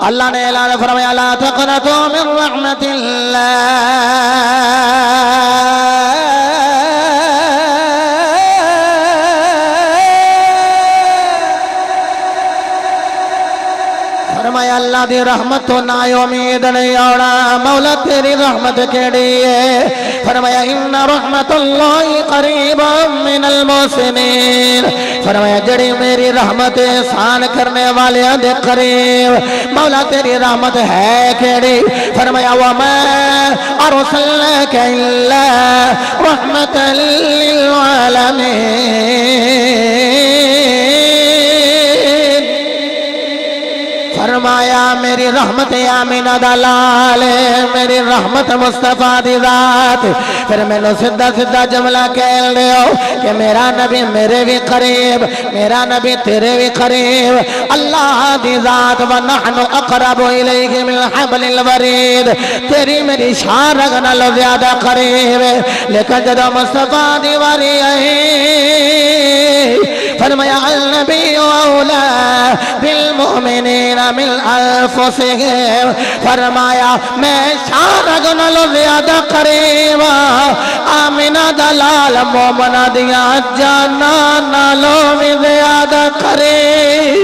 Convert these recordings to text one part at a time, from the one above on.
اللہ نے اعلان فرمایا لا تقنطوا من رحمت فرمایا اللہ دی رحمت تو نا امید نہیں آنا، مولا تیری رحمت کیڑی ہے؟ فرمایا ان رحمت اللہ قریب من المحسنین، فرمایا جڑی میری رحمت احسان کرنے والے دے قریب، مولا تیری رحمت ہے کیڑی؟ فرمایا وما ارسلناک الا رحمت للعالمین، فرمایا میری رحمت آمینہ دلال ہے، میری رحمت مصطفیٰ دی ذات۔ پھر میں نے سدھا سدھا جملہ کہہ لیو کہ میرا نبی میرے بھی قریب، میرا نبی تیرے بھی قریب، اللہ دی ذات وَنَحْنُ أَقْرَبُ إِلَيْكِ مِنْ حَبْلِ الْوَرِيدِ، تیری میری شارگ نالو زیادہ قریب ہے، لیکن جدو مصطفیٰ دی واری آئی فرمایا النبی اولا بالمؤمنین من انفسہم، فرمایا میں شارگ نالو زیادہ قریب آمینہ دلال مومنہ دیا جانا نالو بھی زیادہ قریب،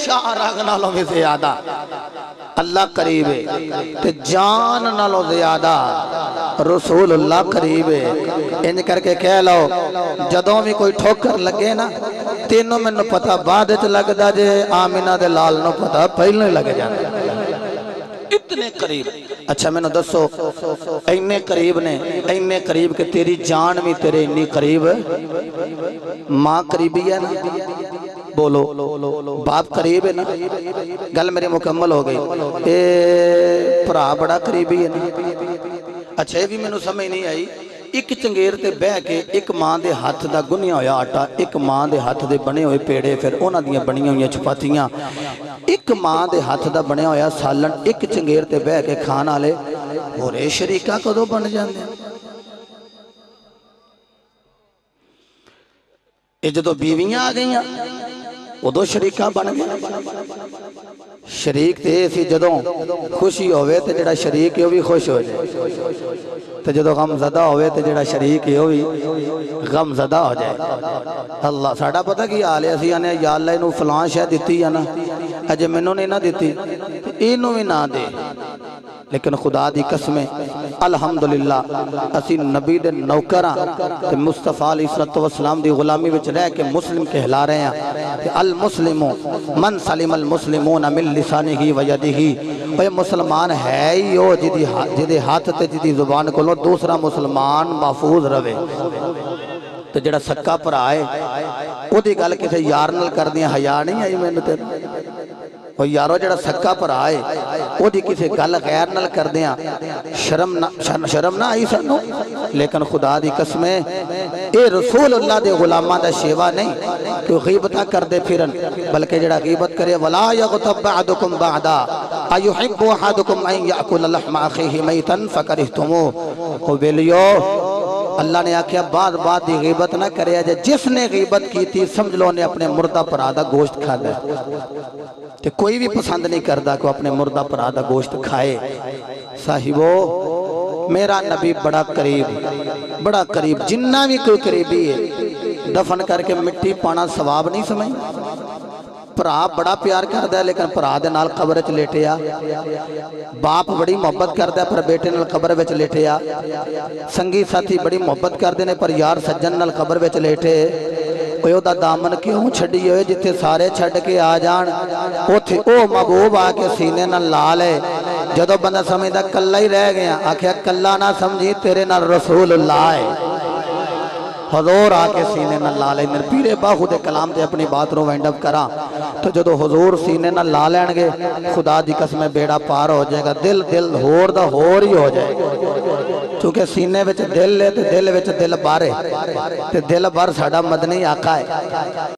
شارگ نالو بھی زیادہ اللہ قریب ہے، تے جان نالو زیادہ رسول اللہ قریب ہے۔ انج کر کے کہہ لو جدوں بھی کوئی ٹھوکر لگے نا تینوں میں نو پتہ بعد چ لگ دا جے، آمینہ دے لال نو پتہ پہلے لگ جانا، اتنے قریب۔ اچھا میں نو دسو اینے قریب نے، اینے قریب کہ تیری جان بھی تیرے انی قریب، ماں قریبی ہے نا، بولو باپ قریب ہے نا، گل میری مکمل ہو گئی، اے پرا بڑا قریبی ہے نا۔ اچھا یہ بھی میں نو سمجھ نہیں آئی، ایک چنگیر تے بہ کے ایک ماں دے ہاتھ دا گنیا ہویا آٹا، ایک ماں دے ہاتھ دے بنے ہوئے پیڑے، پھر اونا دیاں بنیاں ہوئے چپاتیاں، ایک ماں دے ہاتھ دا بنے ہویا سالن، ایک چنگیر تے بہ کے کھانا لے، اور اے شریکہ کدو بن جاندے ہیں؟ اے جدو بیویاں آ گئیاں وہ دو شریکہ بن گئے، شریک تے اسی جدوں خوشی ہوئے تے جڑا شریک ہے وہ بھی خوش ہو جائے، تے جدوں غم زدہ ہوئے تے جڑا شریک ہے وہ بھی غم زدہ ہو جائے۔ اللہ ساڑھا پتہ کی آلے اسی آنے یا اللہ انہوں فلان شاہ دیتی ہے نا، اجے منوں نے نہ دیتی انہوں بھی نہ دے، لیکن خدا دی قسمیں الحمدللہ اسی نبی دے نوکراں تے مصطفیٰ علیہ السلام دی غلامی وچ رہ کے مسلم کہلا رہے ہیں کہ المسلم من سلم المسلمون من لسانہ و یدہ، وہ مسلمان ہے ہی ہو جدی ہاتھ تے جدی زبان کو لو دوسرا مسلمان محفوظ رہے۔ تو جڑا سکا پر آئے وہ دی گل کسے یار نل کر دیا حیا نہیں آئی میں نے تے وہ یارو جڑا سکا پر آئے وہ دی کسے گل غیر نل کر دیا شرم نہ آئی سنو، لیکن خدا دی قسمیں اے رسول اللہ دے غلامہ دا شیوہ نہیں کہ غیبتہ کر دے پھرن، بلکہ جڑا غیبت کرے وَلَا يَغْتَبْ بَعْدُكُمْ بَعْدًا أَيُحِبُّ أَحَدُكُمْ أَن يَأْكُلَ لَحْمَ أَخِيهِ مَيْتًا فَكَرِهْتُمُوهُ، وہ بیلیو اللہ نے آکھیا بعد دی غیبت نہ کرے، جس نے غیبت کی تھی سمجھ لو نے اپنے مردہ پر آدھا گوشت کھا دے، کہ کوئی بھی پسند نہیں کردہ کہ اپنے مردہ پر آدھا گوشت کھائے۔ صاحبو میرا نبی بڑا قریب جنہ بھی کوئی قریبی ہے دفن کر کے مٹی پانا ثواب نہیں سمجھ، پرا بڑا پیار کردہ ہے لیکن پرا دے نال قبر وچ لیٹیا، باپ بڑی محبت کردہ ہے پر بیٹے نال قبر وچ لیٹیا، سنگی ساتھی بڑی محبت کردے نے پر یار سجن نال قبر وچ لیٹے، او دا دامن کیوں چھڑی ہوئے جتے سارے چھڑ کے آ جان، او محبوب آ کے سینے نال لال ہے، جدو بندہ سمجھدا کلہ ہی رہ گیا، آکھیا کلہ نہ سمجھی تیرے نال رسول اللہ ہے، حضور آکے سینے نہ لالے نر پیرے باہو دے کلام دے اپنی بات رو وینڈ اپ کرا، تو جدو حضور سینے نہ لالین گے خدا دی قسم بیڑا پار ہو جائے گا، دل ہور دا ہور ہی ہو جائے گا، چونکہ سینے وچ دل لے تے دل وچ دل بارے تے دل بار ساڑا مدنی آقا ہے۔